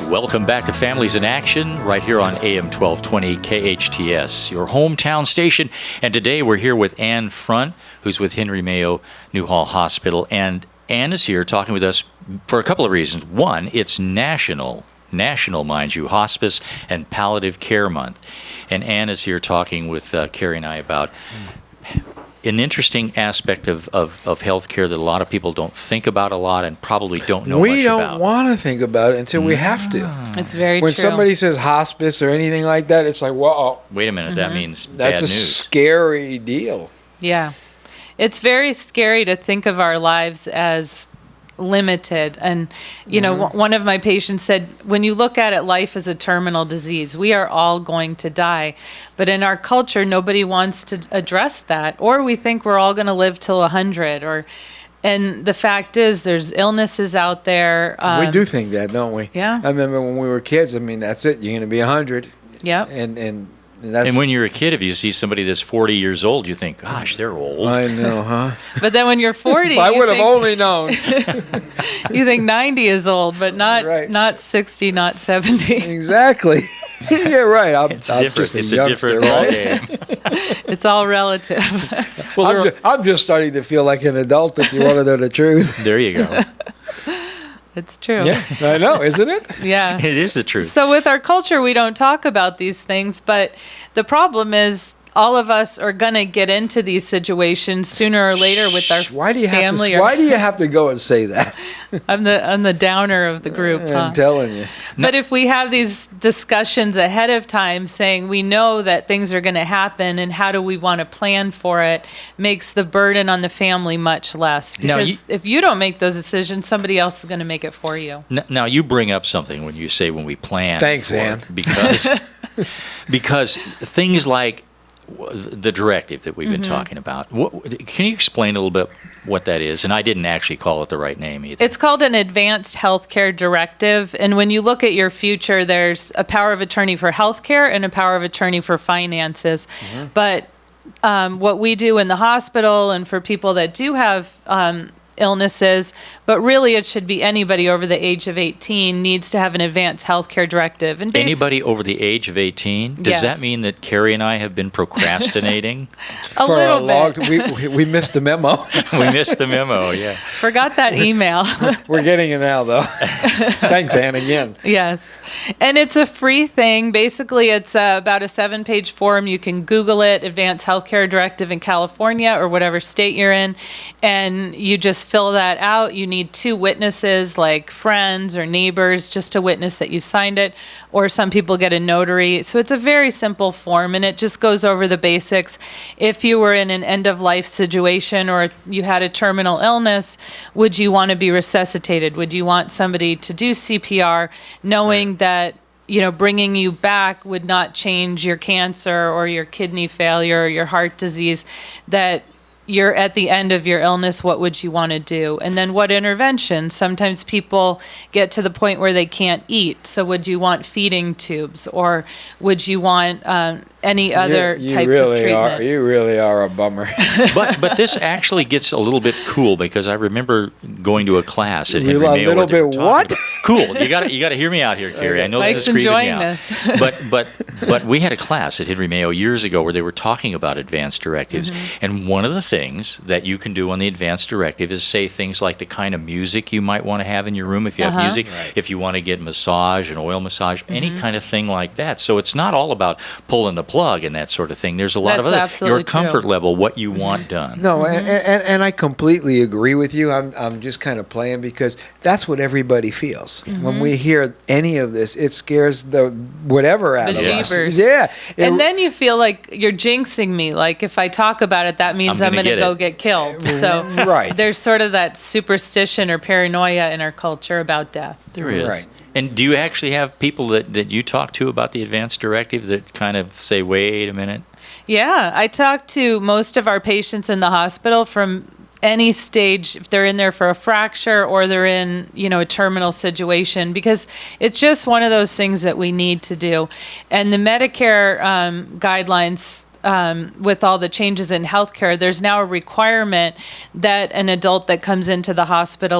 Welcome back to Families in Action, right here on AM 1220 KHTS, your hometown station. And today we're here with Ann Front, who's with Henry Mayo Newhall Hospital. And Ann is here talking with us for a couple of reasons. One, it's national, mind you, Hospice and Palliative Care Month. And Ann is here talking with Cary and I about an interesting aspect of healthcare that a lot of people don't think about a lot and probably don't know much about. We don't want to think about it until we have to. It's very when true. When somebody says hospice or anything like that, it's like, whoa. Wait a minute, that means that's bad news. That's a scary deal. Yeah. It's very scary to think of our lives as limited. And, you know, one of my patients said, when you look at it, life is a terminal disease. We are all going to die. But in our culture, nobody wants to address that. Or we think we're all going to live till 100. And the fact is, there's illnesses out there. We do think that, don't we? Yeah. I remember when we were kids, I mean, that's it. You're going to be 100. Yeah. And when you're a kid, if you see somebody that's 40 years old, you think, gosh, they're old. I know, huh? But then when you're 40, I would have only known. You think 90 is old, but not 60, not 70. Exactly. Yeah, right. It's a different ball game. It's all relative. Well, I'm just starting to feel like an adult, if you want to know the truth. There you go. It's true. Yeah, I know, isn't it? Yeah. It is the truth. So with our culture, we don't talk about these things, but the problem is all of us are going to get into these situations sooner or later with our family. Why do you have to go and say that? I'm the downer of the group. I'm telling you. But if we have these discussions ahead of time saying we know that things are going to happen and how do we want to plan for it, makes the burden on the family much less. Because if you don't make those decisions, somebody else is going to make it for you. Now, you bring up something when you say when we plan. Thanks, Ann. Because things like the directive that we've been talking about. Can you explain a little bit what that is? And I didn't actually call it the right name either. It's called an advanced healthcare directive. And when you look at your future, there's a power of attorney for healthcare and a power of attorney for finances. But what we do in the hospital and for people that do have illnesses, but really it should be anybody over the age of 18 needs to have an advanced healthcare directive. And anybody over the age of 18? Does that mean that Cary and I have been procrastinating? a little bit. We missed the memo. We missed the memo, yeah. Forgot that email. We're getting it now, though. Thanks, Ann, again. Yes. And it's a free thing. Basically, it's about a 7-page form. You can Google it, Advanced Healthcare Directive in California or whatever state you're in, and you just fill that out. You need 2 witnesses, like friends or neighbors, just to witness that you signed it, or some people get a notary. So it's a very simple form, and it just goes over the basics. If you were in an end-of-life situation or you had a terminal illness, would you want to be resuscitated? Would you want somebody to do CPR, knowing that bringing you back would not change your cancer or your kidney failure or your heart disease, that you're at the end of your illness, what would you want to do? And then what intervention? Sometimes people get to the point where they can't eat. So would you want feeding tubes, or would you want any other type of treatment? You really are a bummer. But this actually gets a little bit cool, because I remember going to a class at Henry Mayo. A little bit what? Cool. You got to hear me out here, Cary. I know this is creeping me out. But we had a class at Henry Mayo years ago where they were talking about advanced directives, and one of the things that you can do on the advanced directive is say things like the kind of music you might want to have in your room if you have music, if you want to get massage, an oil massage, any kind of thing like that. So it's not all about pulling the plug and that sort of thing. There's a lot of other, your comfort level, what you want done. No, and I completely agree with you. I'm just kind of playing because that's what everybody feels. When we hear any of this, it scares the whatever out of us. Yeah. And then you feel like you're jinxing me. Like if I talk about it, that means I'm going to go get killed. So there's sort of that superstition or paranoia in our culture about death. There is. Right. And do you actually have people that you talk to about the advanced directive that kind of say, wait a minute? Yeah, I talk to most of our patients in the hospital from any stage, if they're in there for a fracture or they're in, a terminal situation, because it's just one of those things that we need to do. And the Medicare guidelines with all the changes in healthcare, there's now a requirement that an adult that comes into the hospital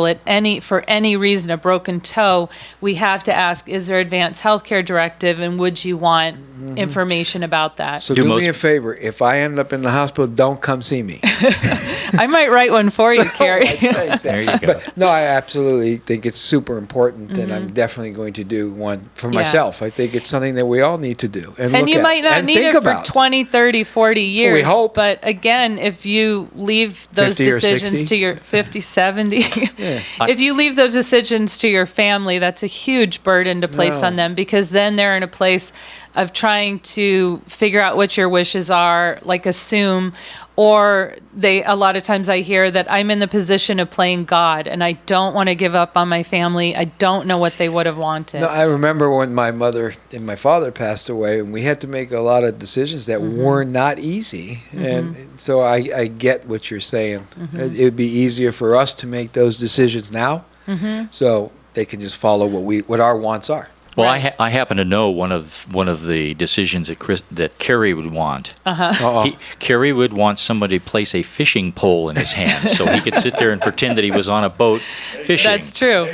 for any reason, a broken toe, we have to ask, is there advanced healthcare directive, and would you want information about that? So do me a favor. If I end up in the hospital, don't come see me. I might write one for you, Cary. There you go. But no, I absolutely think it's super important, and I'm definitely going to do one for myself. I think it's something that we all need to do. And look you at might not and need think it for about. 20, 30, 40 years. We hope. But again, if you leave those 50 or decisions 60? to your 50, 70, Yeah. if you leave those decisions to your family, that's a huge burden to place No. on them, because then they're in a place of trying to figure out what your wishes are, like assume, or a lot of times I hear that I'm in the position of playing God and I don't want to give up on my family. I don't know what they would have wanted. No, I remember when my mother and my father passed away, and we had to make a lot of decisions that were not easy. And so I get what you're saying. It would be easier for us to make those decisions now, so they can just follow what our wants are. Well, Right. I happen to know one of the decisions that Cary would want. Cary would want somebody to place a fishing pole in his hand so he could sit there and pretend that he was on a boat fishing. That's true.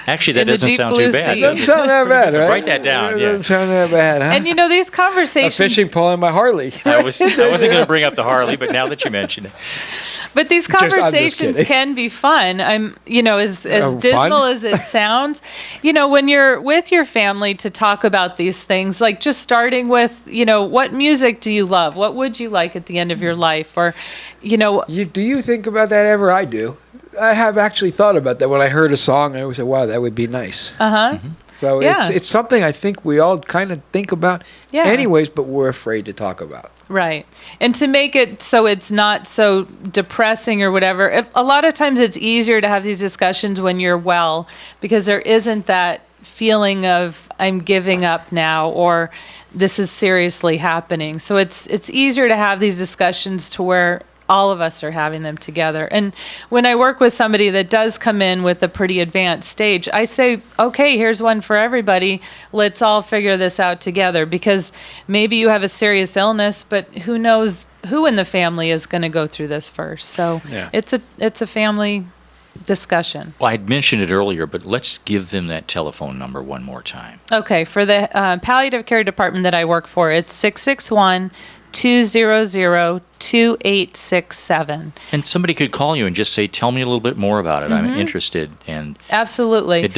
Actually, that In the doesn't deep sound blue too bad. sea. does Doesn't it? sound that bad, right? Write that down, yeah. Doesn't sound that bad, huh? And these A conversations, fishing pole in my Harley. I wasn't going to bring up the Harley, but now that you mention it. but these I'm just conversations kidding. can be fun. As Fun? dismal as it sounds, when you're with your family to talk about these things, like just starting with, what music do you love? What would you like at the end of your life? Or, Do you think about that ever? I do. I have actually thought about that. When I heard a song, I always said, wow, that would be nice. So Yeah. it's something I think we all kind of think about Yeah. anyways, but we're afraid to talk about. Right. And to make it so it's not so depressing or whatever, a lot of times it's easier to have these discussions when you're well, because there isn't that feeling of I'm giving up now, or this is seriously happening. So it's easier to have these discussions to where all of us are having them together. And when I work with somebody that does come in with a pretty advanced stage, I say, okay, here's one for everybody. Let's all figure this out together, because maybe you have a serious illness, but who knows who in the family is going to go through this first. So Yeah. it's a family discussion. Well, I'd mentioned it earlier, but let's give them that telephone number one more time. Okay, for the palliative care department that I work for, it's 661-200-2867. And somebody could call you and just say, tell me a little bit more about it. I'm interested. And Absolutely.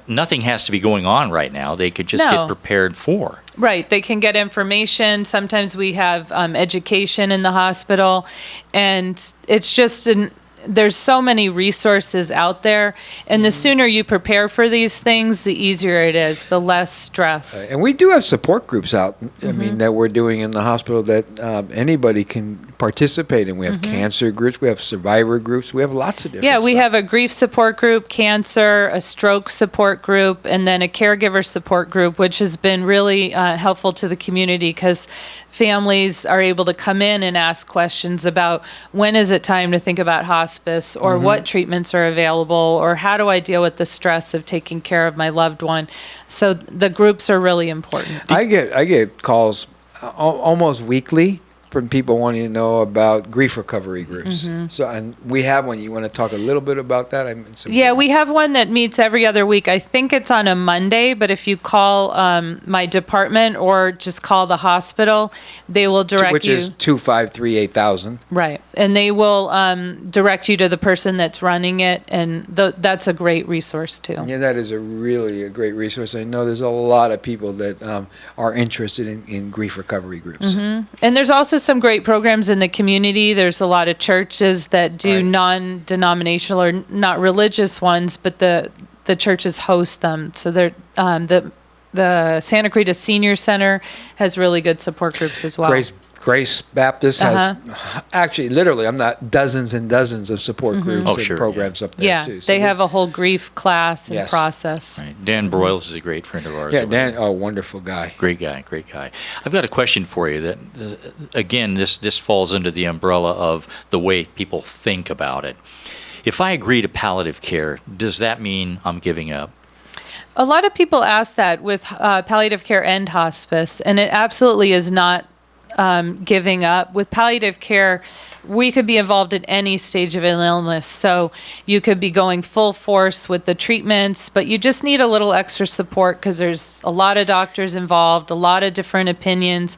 nothing has to be going on right now. They could just No. get prepared for. Right. They can get information. Sometimes we have education in the hospital, and it's just there's so many resources out there, and the sooner you prepare for these things, the easier it is, the less stress. And we do have support groups out, I mean, that we're doing in the hospital that anybody can participate in. We have cancer groups, we have survivor groups, we have lots of different Yeah, we stuff. have a grief support group, cancer, a stroke support group, and then a caregiver support group, which has been really helpful to the community, because families are able to come in and ask questions about when is it time to think about hospice, or what treatments are available, or how do I deal with the stress of taking care of my loved one. So the groups are really important. I get calls almost weekly from people wanting to know about grief recovery groups. So, and we have one. You want to talk a little bit about that? Yeah, we have one that meets every other week. I think it's on a Monday, but if you call my department or just call the hospital, they will direct which you. is 253-8000. Right. And they will direct you to the person that's running it, and that's a great resource too. Yeah, that is a great resource. I know there's a lot of people that are interested in grief recovery groups. And there's also some great programs in the community. There's a lot of churches that do Right. non-denominational or not religious ones, but the churches host them. So they're the Santa Clarita Senior Center has really good support groups as well. Grace Baptist has actually literally dozens and dozens of support groups Oh, and sure, programs up there Yeah, too. So they have a whole grief class and Yes. process. Right. Dan Broyles is a great friend of ours. yeah, over there. Dan, wonderful guy. Great guy. I've got a question for you that, again, this falls under the umbrella of the way people think about it. If I agree to palliative care, does that mean I'm giving up? A lot of people ask that with palliative care and hospice, and it absolutely is not giving up. With palliative care, we could be involved at any stage of an illness. So you could be going full force with the treatments, but you just need a little extra support because there's a lot of doctors involved, a lot of different opinions,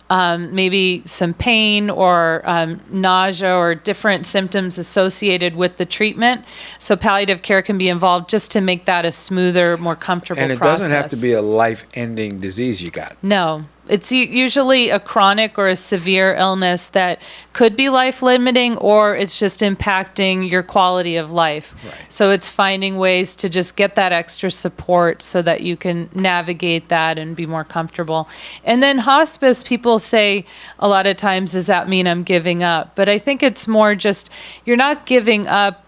maybe some pain or nausea or different symptoms associated with the treatment. So palliative care can be involved just to make that a smoother, more comfortable process. And it doesn't have to be a life-ending disease you got. No. It's usually a chronic or a severe illness that could be life-limiting, or it's just impacting your quality of life. Right. So it's finding ways to just get that extra support so that you can navigate that and be more comfortable. And then hospice, people say a lot of times, does that mean I'm giving up? But I think it's more just you're not giving up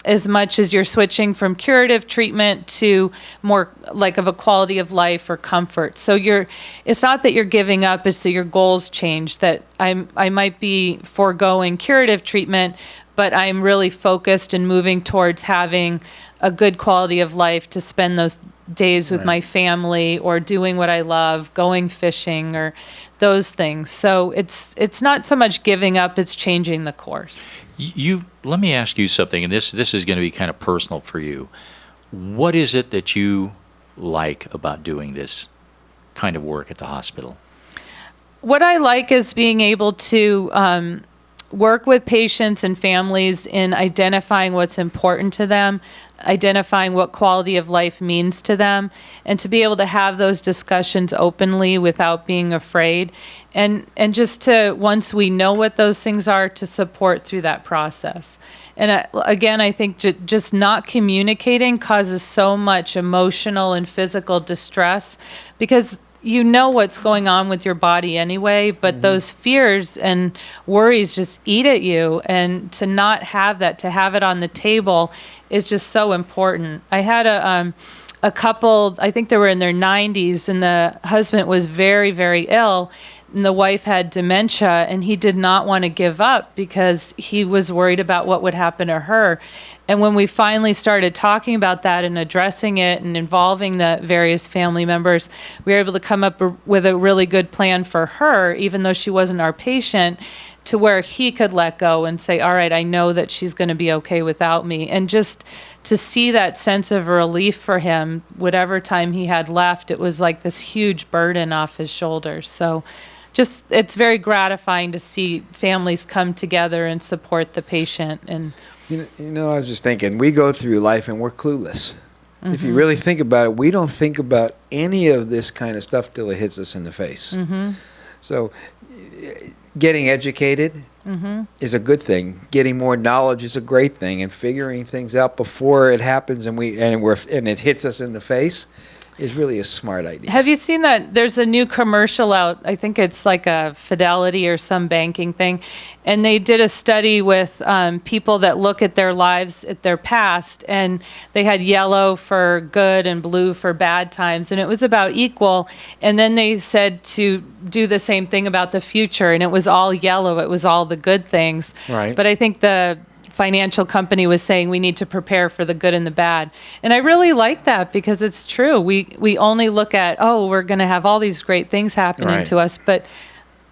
as much as you're switching from curative treatment to more like of a quality of life or comfort. So it's not that you're giving up, it's that your goals change, that I might be foregoing curative treatment, but I'm really focused and moving towards having a good quality of life to spend those days with my family or doing what I love, going fishing or those things. So it's not so much giving up, it's changing the course. Let me ask you something, and this is going to be kind of personal for you. What is it that you like about doing this kind of work at the hospital? What I like is being able to work with patients and families in identifying what's important to them, identifying what quality of life means to them, and to be able to have those discussions openly without being afraid, and just to, once we know what those things are, to support through that process. And again, I think just not communicating causes so much emotional and physical distress, because you know what's going on with your body anyway, but those fears and worries just eat at you. And to not have that, to have it on the table is just so important. I had a couple, I think they were in their 90s, and the husband was very, very ill, and the wife had dementia, and he did not want to give up because he was worried about what would happen to her. And when we finally started talking about that and addressing it and involving the various family members, we were able to come up with a really good plan for her, even though she wasn't our patient, to where he could let go and say, all right, I know that she's going to be okay without me. And just to see that sense of relief for him, whatever time he had left, it was like this huge burden off his shoulders. So just, it's very gratifying to see families come together and support the patient. And You know, I was just thinking, we go through life and we're clueless. If you really think about it, we don't think about any of this kind of stuff till it hits us in the face. So getting educated is a good thing. Getting more knowledge is a great thing, and figuring things out before it happens and it hits us in the face is really a smart idea. have you seen that there's a new commercial out? I think it's like a Fidelity or some banking thing. And they did a study with people that look at their lives, at their past, and they had yellow for good and blue for bad times. And it was about equal. And then they said to do the same thing about the future. And it was all yellow. It was all the good things. Right. But I think the financial company was saying we need to prepare for the good and the bad. And I really like that, because it's true. We only look at, oh, we're going to have all these great things happening to us, but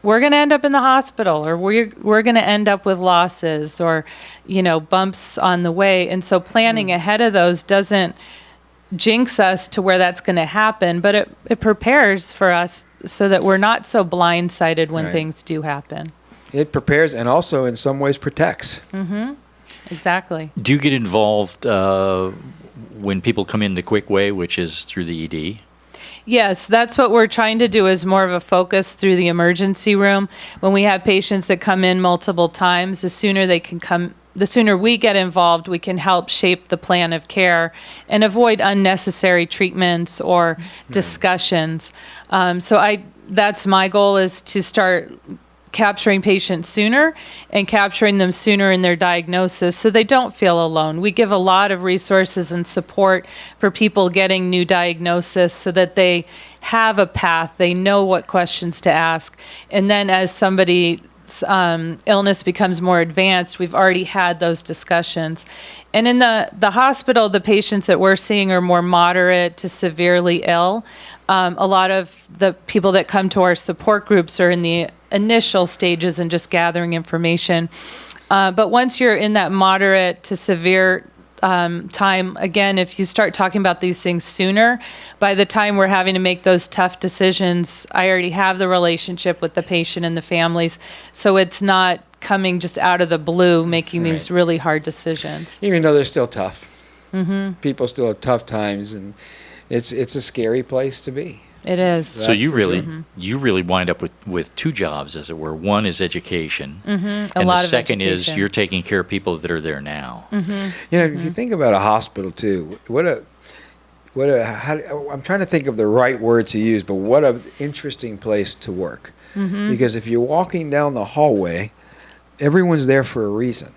we're going to end up in the hospital, or we're going to end up with losses or, bumps on the way. And so planning ahead of those doesn't jinx us to where that's going to happen, but it prepares for us so that we're not so blindsided when things do happen. It prepares and also in some ways protects. Exactly. Do you get involved when people come in the quick way, which is through the ED? Yes, that's what we're trying to do, is more of a focus through the emergency room. When we have patients that come in multiple times, the sooner we get involved, we can help shape the plan of care and avoid unnecessary treatments or discussions. That's my goal, is to start capturing patients sooner and capturing them sooner in their diagnosis so they don't feel alone. We give a lot of resources and support for people getting new diagnosis so that they have a path, they know what questions to ask. And then as somebody illness becomes more advanced, we've already had those discussions. And in the hospital, the patients that we're seeing are more moderate to severely ill. A lot of the people that come to our support groups are in the initial stages and just gathering information. But once you're in that moderate to severe time, again, if you start talking about these things sooner, by the time we're having to make those tough decisions, I already have the relationship with the patient and the families. So it's not coming just out of the blue, making these really hard decisions. Even though they're still tough. People still have tough times, and it's a scary place to be. It is. So you really wind up with two jobs, as it were. One is education, and the second is you're taking care of people that are there now. If you think about a hospital too, I'm trying to think of the right word to use, but what an interesting place to work. Because if you're walking down the hallway, everyone's there for a reason.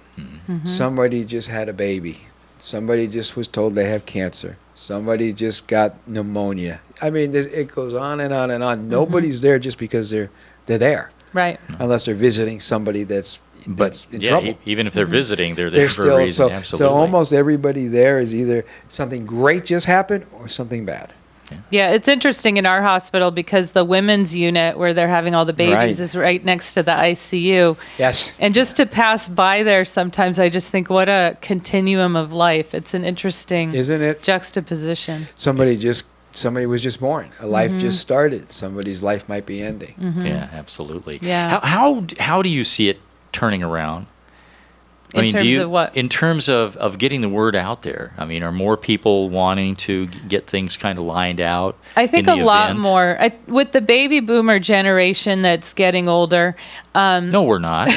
Somebody just had a baby. Somebody just was told they have cancer. Somebody just got pneumonia. I mean, it goes on and on and on. Nobody's there just because they're there. Right. Unless they're visiting somebody that's in trouble. Even if they're visiting, they're there for a reason. Absolutely. So almost everybody there is either something great just happened or something bad. Yeah, it's interesting in our hospital because the women's unit where they're having all the babies is right next to the ICU. Yes. And just to pass by there sometimes, I just think what a continuum of life. It's an interesting Isn't it? Juxtaposition. Somebody was just born. A life just started. Somebody's life might be ending. Yeah, absolutely. Yeah. How do you see it turning around? In terms of what? In terms of getting the word out there. I mean, are more people wanting to get things kind of lined out? I think a lot more. With the baby boomer generation that's getting older. No, we're not.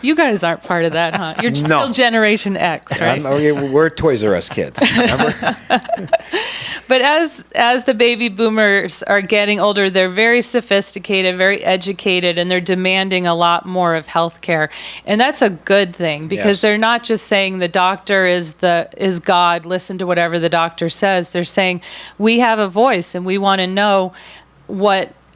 You guys aren't part of that, huh? You're still Generation X, right? We're Toys R Us kids. Remember? But as the baby boomers are getting older, they're very sophisticated, very educated, and they're demanding a lot more of healthcare. And that's a good thing because they're not just saying the doctor is God, listen to whatever the doctor says. They're saying we have a voice and we want to know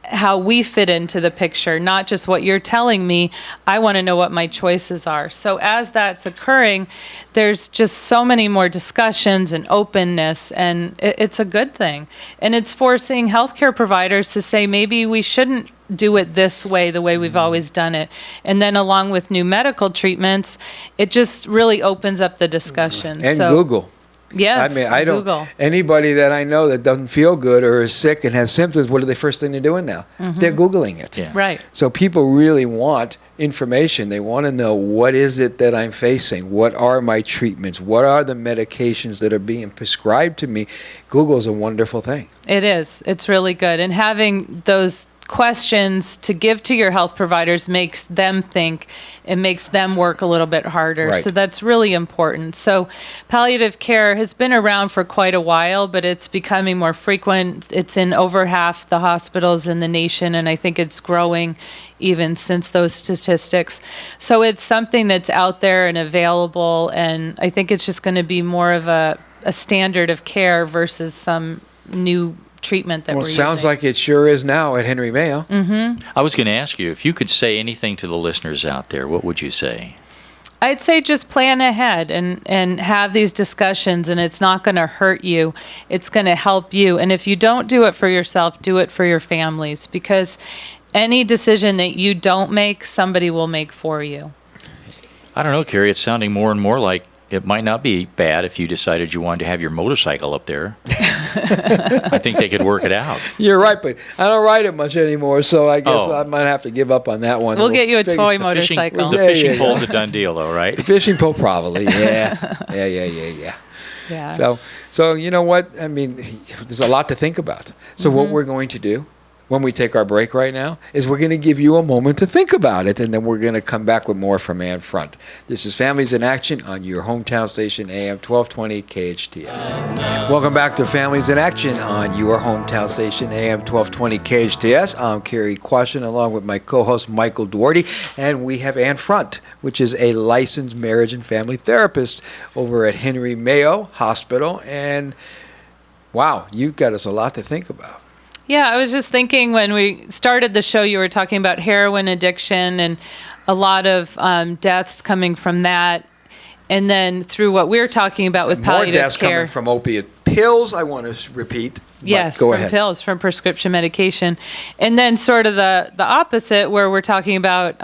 how we fit into the picture, not just what you're telling me. I want to know what my choices are. So as that's occurring, there's just so many more discussions and openness, and it's a good thing. And it's forcing healthcare providers to say, maybe we shouldn't do it this way, the way we've always done it. And then along with new medical treatments, it just really opens up the discussion. And Google. Yes, I mean, Google. Anybody that I know that doesn't feel good or is sick and has symptoms, what are the first thing they're doing now? They're Googling it. Yeah. Right. So people really want information. They want to know, what is it that I'm facing? What are my treatments? What are the medications that are being prescribed to me? Google's a wonderful thing. It is. It's really good. And having those questions to give to your health providers makes them think. It makes them work a little bit harder. Right. So that's really important. So palliative care has been around for quite a while, but it's becoming more frequent. It's in over half the hospitals in the nation, and I think it's growing even since those statistics. So it's something that's out there and available, and I think it's just going to be more of a standard of care versus some new treatment that we're using. Well, it sounds like it sure is now at Henry Mayo. I was going to ask you, if you could say anything to the listeners out there, what would you say? I'd say just plan ahead and have these discussions, and it's not going to hurt you. It's going to help you. And if you don't do it for yourself, do it for your families, because any decision that you don't make, somebody will make for you. I don't know, Cary, it's sounding more and more like it might not be bad if you decided you wanted to have your motorcycle up there. I think they could work it out. You're right, but I don't ride it much anymore, so I guess I might have to give up on that one. We'll get you a toy motorcycle. The fishing pole's a done deal, though, right? The fishing pole, probably, yeah. Yeah. So you know what? I mean, there's a lot to think about. So what we're going to do when we take our break right now is we're going to give you a moment to think about it, and then we're going to come back with more from Man Front. This is Families in Action on your hometown station, AM 1220 KHTS. Welcome back to Families in Action on your hometown station, AM 1220 KHTS. I'm Cary Quashen along with my co-host Michael Duarte, and we have Ann Front, which is a licensed marriage and family therapist over at Henry Mayo Hospital. And wow, you've got us a lot to think about. Yeah, I was just thinking when we started the show, you were talking about heroin addiction and a lot of deaths coming from that. And then through what we're talking about with More palliative deaths care. coming from opiate pills, I want to repeat. Yes, go from ahead. pills, from prescription medication. And then sort of the opposite, where we're talking about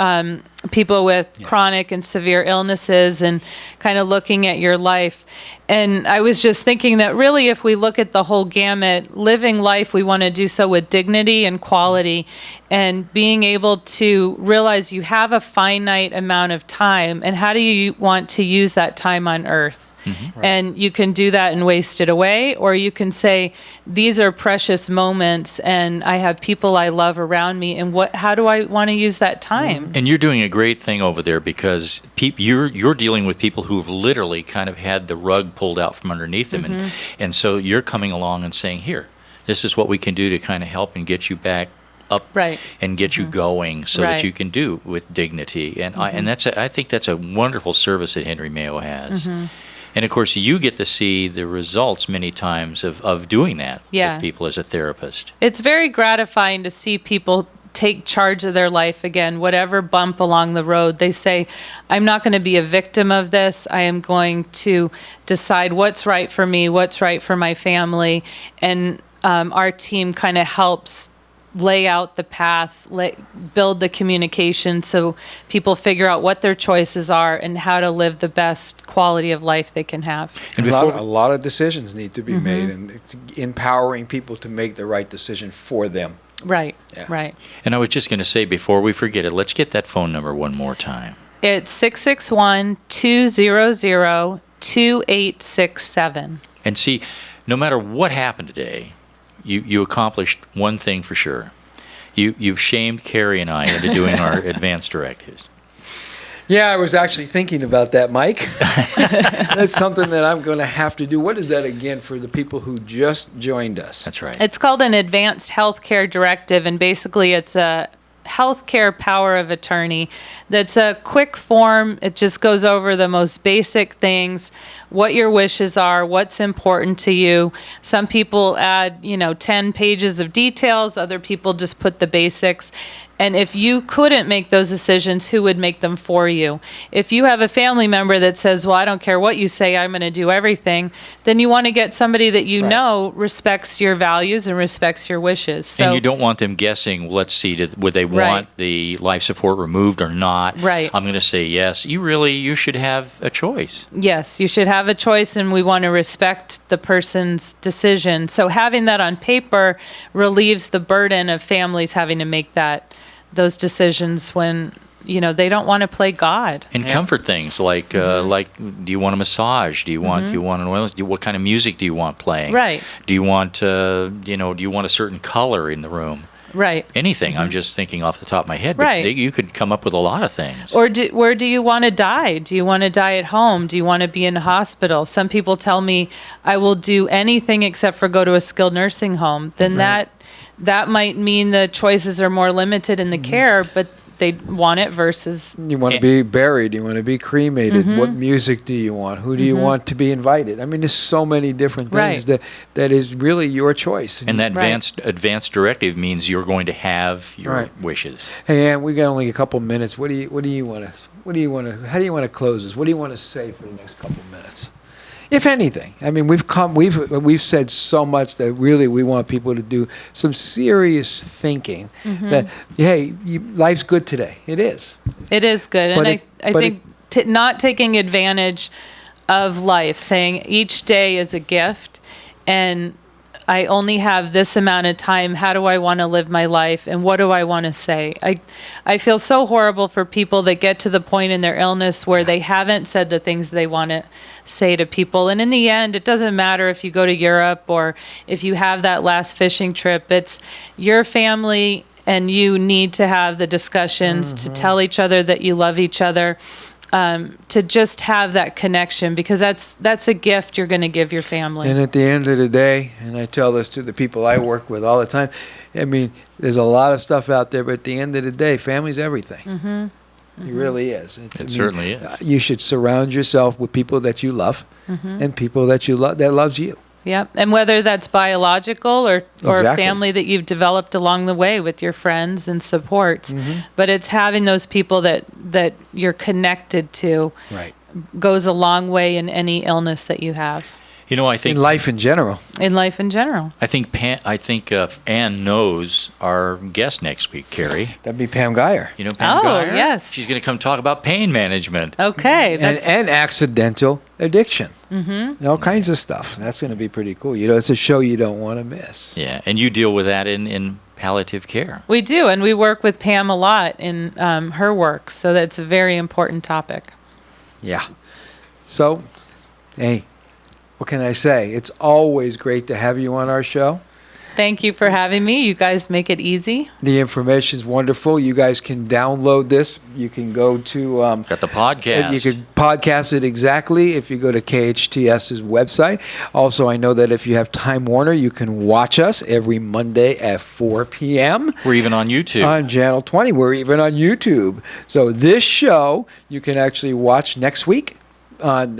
people with chronic and severe illnesses and kind of looking at your life. And I was just thinking that really if we look at the whole gamut, living life, we want to do so with dignity and quality and being able to realize you have a finite amount of time and how do you want to use that time on earth? Right. And you can do that and waste it away, or you can say, these are precious moments and I have people I love around me, and how do I want to use that time? And you're doing a great thing over there because you're dealing with people who've literally kind of had the rug pulled out from underneath them. And so you're coming along and saying, here, this is what we can do to kind of help and get you back up and get you going so that you can do with dignity. And I think that's a wonderful service that Henry Mayo has. And of course, you get to see the results many times of doing that with people as a therapist. It's very gratifying to see people take charge of their life again, whatever bump along the road. They say, I'm not going to be a victim of this. I am going to decide what's right for me, what's right for my family. And our team kind of helps lay out the path, build the communication so people figure out what their choices are and how to live the best quality of life they can have. And a lot of decisions need to be made, and empowering people to make the right decision for them. Right, Yeah. right. And I was just going to say, before we forget it, let's get that phone number one more time. It's 661-200-2867. And see, no matter what happened today, you accomplished one thing for sure. You've shamed Cary and I into doing our advance directives. Yeah, I was actually thinking about that, Mike. That's something that I'm going to have to do. What is that again for the people who just joined us? That's right. It's called an advanced healthcare directive, and basically it's a healthcare power of attorney that's a quick form. It just goes over the most basic things, what your wishes are, what's important to you. Some people add 10 pages of details, other people just put the basics. And if you couldn't make those decisions, who would make them for you? If you have a family member that says, well, I don't care what you say, I'm going to do everything, then you want to get somebody that you know respects your values and respects your wishes. So, and you don't want them guessing, let's see, would they want the life support removed or not? Right. I'm going to say yes. You should have a choice. Yes, you should have a choice, and we want to respect the person's decision. So having that on paper relieves the burden of families having to make those decisions when they don't want to play God. And comfort things like do you want a massage? Do you want an oil? What kind of music do you want playing? Right. Do you want do you want a certain color in the room? Right. Anything. I'm just thinking off the top of my head. Right. But you could come up with a lot of things. Or where do you want to die? Do you want to die at home? Do you want to be in a hospital? Some people tell me I will do anything except for go to a skilled nursing home. Then that might mean the choices are more limited in the care, but they want it versus... You want to be buried. You want to be cremated. What music do you want? Who do you want to be invited? I mean, there's so many different things that is really your choice. And that advanced directive means you're going to have your wishes. Hey, Ann, we got only a couple minutes. How do you want to close this? What do you want to say for the next couple minutes? If anything, I mean, we've said so much that really we want people to do some serious thinking. That life's good today. It is. It is good, and I think not taking advantage of life, saying each day is a gift, and I only have this amount of time. How do I want to live my life, and what do I want to say? I feel so horrible for people that get to the point in their illness where they haven't said the things they want to say to people. And in the end, it doesn't matter if you go to Europe or if you have that last fishing trip. It's your family, and you need to have the discussions to tell each other that you love each other. To just have that connection, because that's a gift you're going to give your family. And at the end of the day, and I tell this to the people I work with all the time, I mean, there's a lot of stuff out there, but at the end of the day, family's everything. It really is. It certainly is. You should surround yourself with people that you love and people that you love that loves you. Yep. And whether that's biological or Exactly. family that you've developed along the way with your friends and supports, but it's having those people that you're connected to Right. goes a long way in any illness that you have You know, I think In life in general. in life in general. I think Ann knows our guest next week, Cary. That'd be Pam Geyer. You know Pam Oh, Geyer? yes. She's going to come talk about pain management. Okay. And accidental addiction. And all kinds of stuff. That's going to be pretty cool. You know, it's a show you don't want to miss. Yeah, and you deal with that in palliative care. We do, and we work with Pam a lot in her work, so that's a very important topic. Yeah. So, hey, what can I say? It's always great to have you on our show. Thank you for having me. You guys make it easy. The information is wonderful. You guys can download this. You can go to Got the podcast. You can podcast it exactly if you go to KHTS's website. Also, I know that if you have Time Warner, you can watch us every Monday at 4 p.m. We're even on YouTube. on Channel 20. We're even on YouTube. So this show you can actually watch next week on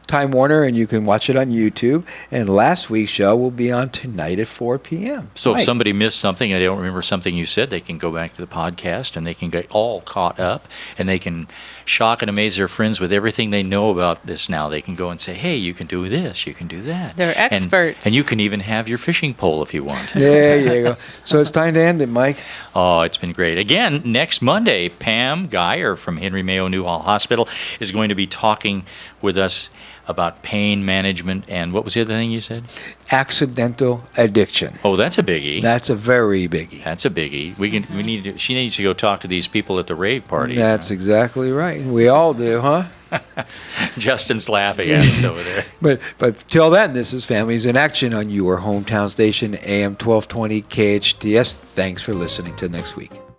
Time Warner, and you can watch it on YouTube. And last week's show will be on tonight at 4 p.m. So if Right. somebody missed something and they don't remember something you said, they can go back to the podcast and they can get all caught up and they can shock and amaze their friends with everything they know about this now. They can go and say, hey, you can do this, you can do that. They're And- experts. And you can even have your fishing pole if you want. There you go. So it's time to end it, Mike. Oh, it's been great. Again, next Monday, Pam Geyer from Henry Mayo Newhall Hospital is going to be talking with us about pain management and what was the other thing you said? Accidental addiction. Oh, that's a biggie. That's a very biggie. That's a biggie. She needs to go talk to these people at the rave parties. That's exactly right. We all do, huh? Justin's laughing at us over there. But till then, this is Families in Action on your hometown station, AM 1220 KHTS. Thanks for listening. Till next week.